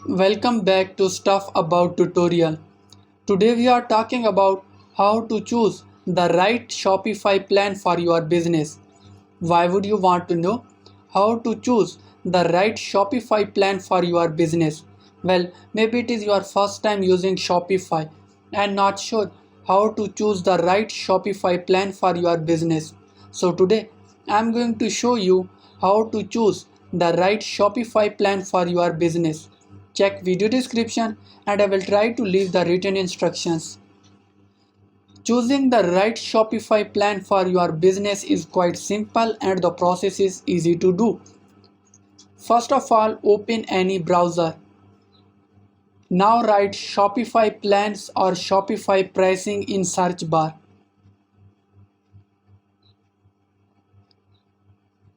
Welcome back to Stuff About tutorial. Today we are talking about how to choose the right Shopify plan for your business. Why would you want to know how to choose the right Shopify plan for your business? Well, maybe it is your first time using Shopify and not sure how to choose the right Shopify plan for your business. So today I am going to show you how to choose the right Shopify plan for your business. Check video description and I will try to leave the written instructions. Choosing the right Shopify plan for your business is quite simple and the process is easy to do. First of all, open any browser. Now write Shopify plans or Shopify pricing in search bar.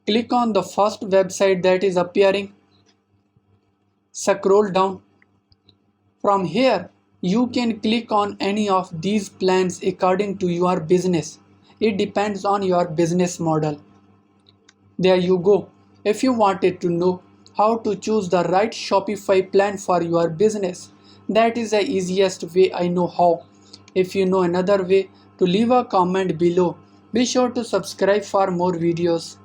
Click on the first website that is appearing. Scroll down. From here, you can click on any of these plans according to your business. It depends on your business model. There you go. If you wanted to know how to choose the right Shopify plan for your business, that is the easiest way I know how. If you know another way, to leave a comment below. Be sure to subscribe for more videos.